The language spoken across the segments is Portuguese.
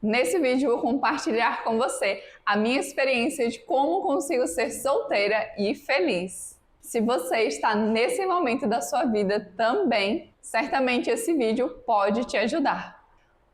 Nesse vídeo eu vou compartilhar com você a minha experiência de como consigo ser solteira e feliz. Se você está nesse momento da sua vida também, certamente esse vídeo pode te ajudar.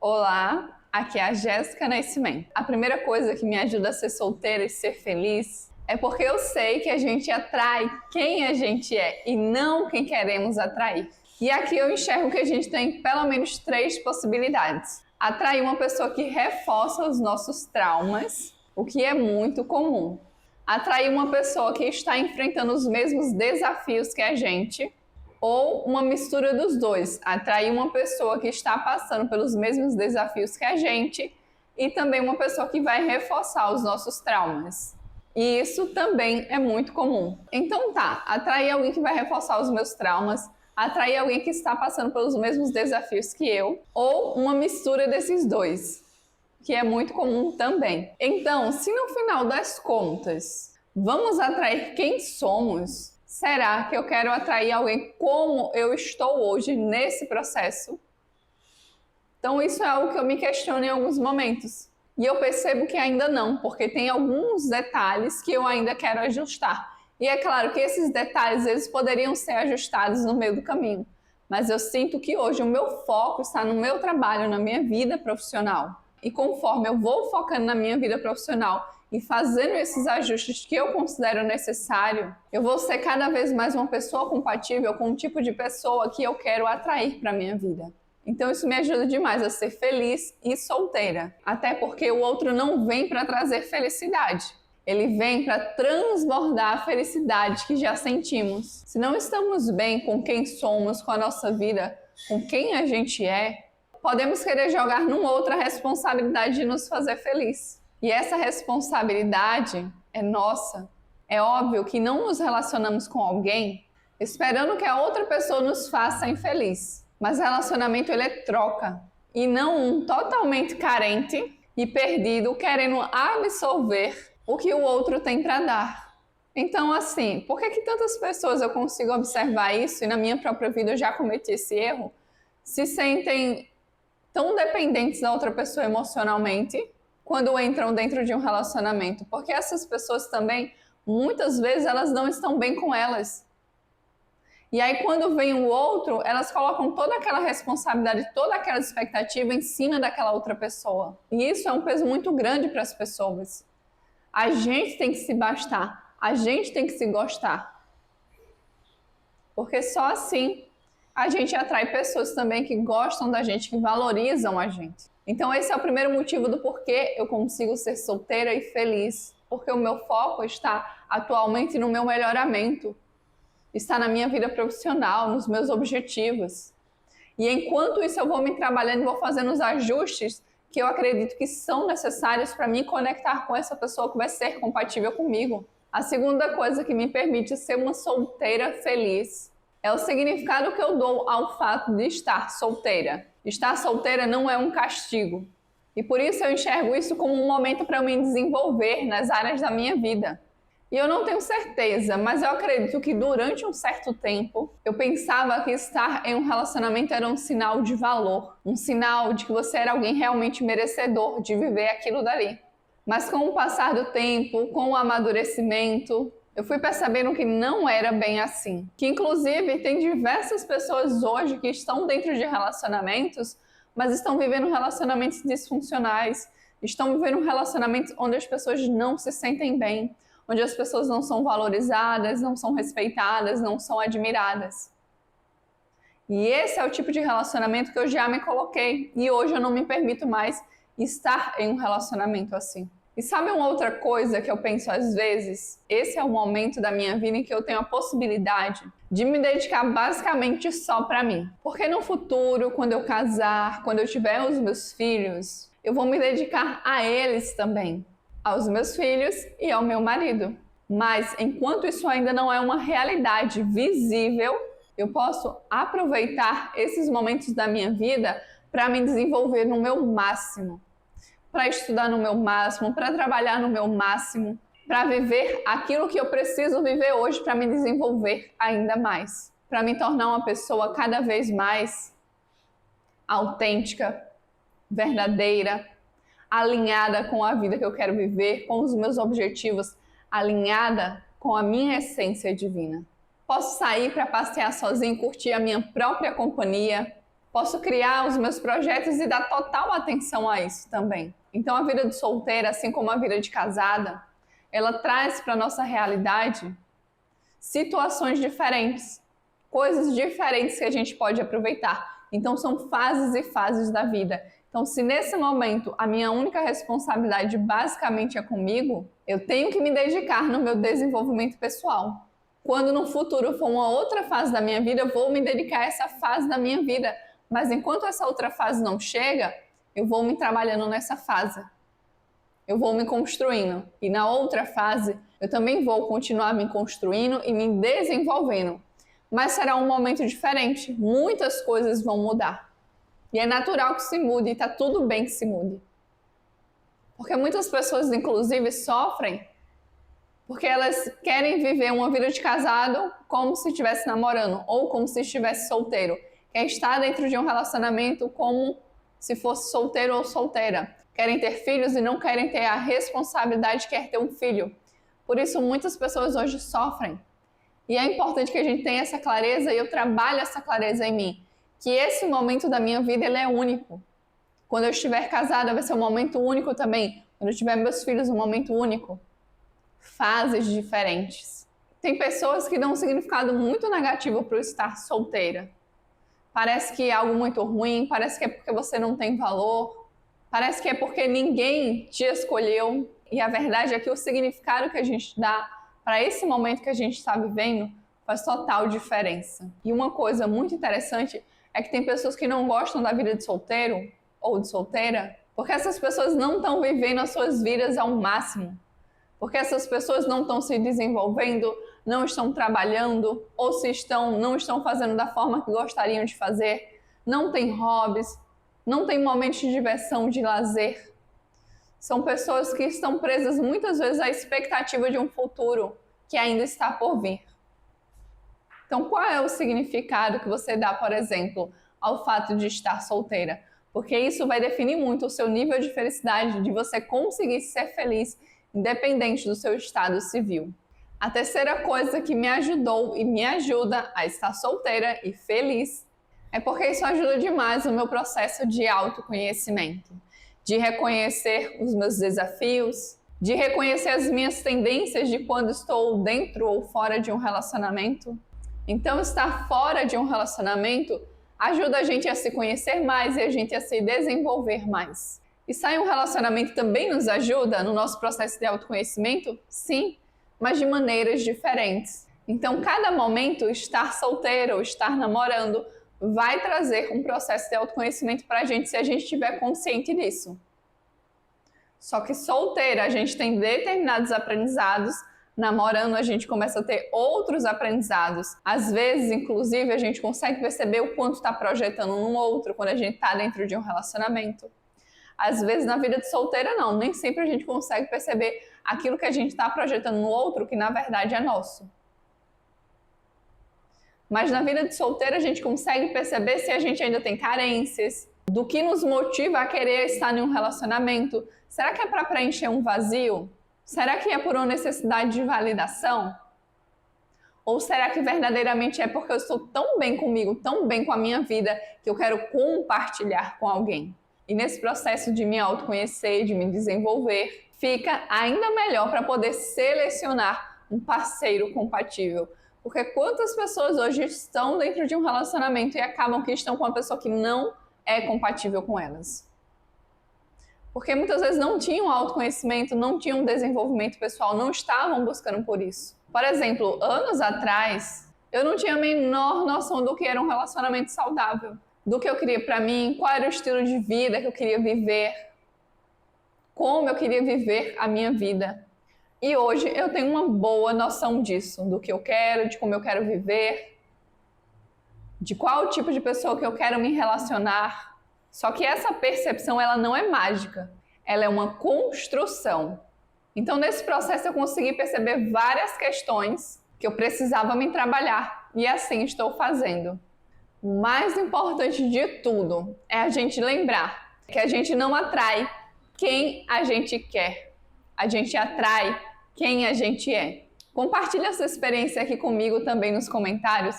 Olá, aqui é a Jéssica Nascimento. A primeira coisa que me ajuda a ser solteira e ser feliz é porque eu sei que a gente atrai quem a gente é e não quem queremos atrair. E aqui eu enxergo que a gente tem pelo menos 3 possibilidades. Atrair uma pessoa que reforça os nossos traumas, o que é muito comum. Atrair uma pessoa que está enfrentando os mesmos desafios que a gente, ou uma mistura dos dois, atrair uma pessoa que está passando pelos mesmos desafios que a gente e também uma pessoa que vai reforçar os nossos traumas. E isso também é muito comum. Então tá, atrair alguém que vai reforçar os meus traumas, atrair alguém que está passando pelos mesmos desafios que eu, ou uma mistura desses dois, que é muito comum também. Então, se no final das contas vamos atrair quem somos, será que eu quero atrair alguém como eu estou hoje nesse processo? Então isso é algo que eu me questiono em alguns momentos. E eu percebo que ainda não, porque tem alguns detalhes que eu ainda quero ajustar. E é claro que esses detalhes eles poderiam ser ajustados no meio do caminho. Mas eu sinto que hoje o meu foco está no meu trabalho, na minha vida profissional. E conforme eu vou focando na minha vida profissional e fazendo esses ajustes que eu considero necessário, eu vou ser cada vez mais uma pessoa compatível com o tipo de pessoa que eu quero atrair para a minha vida. Então isso me ajuda demais a ser feliz e solteira. Até porque o outro não vem para trazer felicidade. Ele vem para transbordar a felicidade que já sentimos. Se não estamos bem com quem somos, com a nossa vida, com quem a gente é, podemos querer jogar numa outra responsabilidade de nos fazer feliz. E essa responsabilidade é nossa. É óbvio que não nos relacionamos com alguém esperando que a outra pessoa nos faça infeliz. Mas relacionamento ele é troca. E não um totalmente carente e perdido querendo absorver o que o outro tem para dar. Então assim, por que tantas pessoas eu consigo observar isso e na minha própria vida eu já cometi esse erro? Se sentem tão dependentes da outra pessoa emocionalmente quando entram dentro de um relacionamento, porque essas pessoas também, muitas vezes, elas não estão bem com elas. E aí, quando vem o outro, elas colocam toda aquela responsabilidade, toda aquela expectativa em cima daquela outra pessoa. E isso é um peso muito grande para as pessoas. A gente tem que se bastar, a gente tem que se gostar. Porque só assim a gente atrai pessoas também que gostam da gente, que valorizam a gente. Então esse é o primeiro motivo do porquê eu consigo ser solteira e feliz. Porque o meu foco está atualmente no meu melhoramento. Está na minha vida profissional, nos meus objetivos. E enquanto isso eu vou me trabalhando, vou fazendo os ajustes que eu acredito que são necessários para me conectar com essa pessoa que vai ser compatível comigo. A segunda coisa que me permite ser uma solteira feliz é o significado que eu dou ao fato de estar solteira. Estar solteira não é um castigo. E por isso eu enxergo isso como um momento para eu me desenvolver nas áreas da minha vida. E eu não tenho certeza, mas eu acredito que durante um certo tempo eu pensava que estar em um relacionamento era um sinal de valor, um sinal de que você era alguém realmente merecedor de viver aquilo dali. Mas com o passar do tempo, com o amadurecimento, eu fui percebendo que não era bem assim. Que inclusive tem diversas pessoas hoje que estão dentro de relacionamentos, mas estão vivendo relacionamentos disfuncionais, estão vivendo relacionamentos onde as pessoas não se sentem bem, onde as pessoas não são valorizadas, não são respeitadas, não são admiradas. E esse é o tipo de relacionamento que eu já me coloquei. E hoje eu não me permito mais estar em um relacionamento assim. E sabe uma outra coisa que eu penso às vezes? Esse é o momento da minha vida em que eu tenho a possibilidade de me dedicar basicamente só para mim. Porque no futuro, quando eu casar, quando eu tiver os meus filhos, eu vou me dedicar a eles também. Aos meus filhos e ao meu marido. Mas enquanto isso ainda não é uma realidade visível, eu posso aproveitar esses momentos da minha vida para me desenvolver no meu máximo, para estudar no meu máximo, para trabalhar no meu máximo, para viver aquilo que eu preciso viver hoje para me desenvolver ainda mais, para me tornar uma pessoa cada vez mais autêntica, verdadeira, alinhada com a vida que eu quero viver, com os meus objetivos, alinhada com a minha essência divina. Posso sair para passear sozinho, curtir a minha própria companhia. Posso criar os meus projetos e dar total atenção a isso também. Então a vida de solteira, assim como a vida de casada, ela traz para a nossa realidade situações diferentes, coisas diferentes que a gente pode aproveitar. Então são fases e fases da vida. Então se nesse momento a minha única responsabilidade basicamente é comigo, eu tenho que me dedicar no meu desenvolvimento pessoal. Quando no futuro for uma outra fase da minha vida, eu vou me dedicar a essa fase da minha vida. Mas enquanto essa outra fase não chega, eu vou me trabalhando nessa fase. Eu vou me construindo. E na outra fase, eu também vou continuar me construindo e me desenvolvendo. Mas será um momento diferente. Muitas coisas vão mudar. E é natural que se mude e está tudo bem que se mude. Porque muitas pessoas, inclusive, sofrem porque elas querem viver uma vida de casado como se estivesse namorando ou como se estivesse solteiro. Quer estar dentro de um relacionamento como se fosse solteiro ou solteira. Querem ter filhos e não querem ter a responsabilidade de querer ter um filho. Por isso, muitas pessoas hoje sofrem. E é importante que a gente tenha essa clareza e eu trabalho essa clareza em mim. Que esse momento da minha vida ele é único. Quando eu estiver casada vai ser um momento único também. Quando eu tiver meus filhos, um momento único. Fases diferentes. Tem pessoas que dão um significado muito negativo para o estar solteira. Parece que é algo muito ruim, parece que é porque você não tem valor, parece que é porque ninguém te escolheu. E a verdade é que o significado que a gente dá para esse momento que a gente está vivendo faz total diferença. E uma coisa muito interessante é que tem pessoas que não gostam da vida de solteiro ou de solteira, porque essas pessoas não estão vivendo as suas vidas ao máximo. Porque essas pessoas não estão se desenvolvendo, não estão trabalhando, ou se estão, não estão fazendo da forma que gostariam de fazer, não tem hobbies, não tem momentos de diversão, de lazer. São pessoas que estão presas muitas vezes à expectativa de um futuro que ainda está por vir. Então, qual é o significado que você dá, por exemplo, ao fato de estar solteira? Porque isso vai definir muito o seu nível de felicidade, de você conseguir ser feliz independente do seu estado civil. A terceira coisa que me ajudou e me ajuda a estar solteira e feliz é porque isso ajuda demais no meu processo de autoconhecimento, de reconhecer os meus desafios, de reconhecer as minhas tendências de quando estou dentro ou fora de um relacionamento. Então, estar fora de um relacionamento ajuda a gente a se conhecer mais e a gente a se desenvolver mais. E sair um relacionamento também nos ajuda no nosso processo de autoconhecimento? Sim, mas de maneiras diferentes. Então, cada momento, estar solteiro ou estar namorando, vai trazer um processo de autoconhecimento para a gente se a gente estiver consciente disso. Só que solteira, a gente tem determinados aprendizados, namorando a gente começa a ter outros aprendizados. Às vezes, inclusive, a gente consegue perceber o quanto está projetando um outro quando a gente está dentro de um relacionamento. Às vezes, na vida de solteira, não. Nem sempre a gente consegue perceber aquilo que a gente está projetando no outro, que na verdade é nosso. Mas na vida de solteira, a gente consegue perceber se a gente ainda tem carências, do que nos motiva a querer estar em um relacionamento. Será que é para preencher um vazio? Será que é por uma necessidade de validação? Ou será que verdadeiramente é porque eu estou tão bem comigo, tão bem com a minha vida, que eu quero compartilhar com alguém? E nesse processo de me autoconhecer, de me desenvolver, fica ainda melhor para poder selecionar um parceiro compatível. Porque quantas pessoas hoje estão dentro de um relacionamento e acabam que estão com uma pessoa que não é compatível com elas? Porque muitas vezes não tinham autoconhecimento, não tinham desenvolvimento pessoal, não estavam buscando por isso. Por exemplo, anos atrás, eu não tinha a menor noção do que era um relacionamento saudável, do que eu queria para mim, qual era o estilo de vida que eu queria viver, como eu queria viver a minha vida. E hoje eu tenho uma boa noção disso, do que eu quero, de como eu quero viver, de qual tipo de pessoa que eu quero me relacionar. Só que essa percepção, ela não é mágica, ela é uma construção. Então, nesse processo, eu consegui perceber várias questões que eu precisava me trabalhar, e assim estou fazendo. O mais importante de tudo é a gente lembrar que a gente não atrai quem a gente quer. A gente atrai quem a gente é. Compartilhe a sua experiência aqui comigo também nos comentários.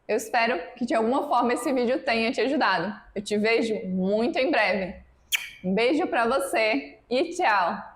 Eu espero que de alguma forma esse vídeo tenha te ajudado. Eu te vejo muito em breve. Um beijo pra você e tchau!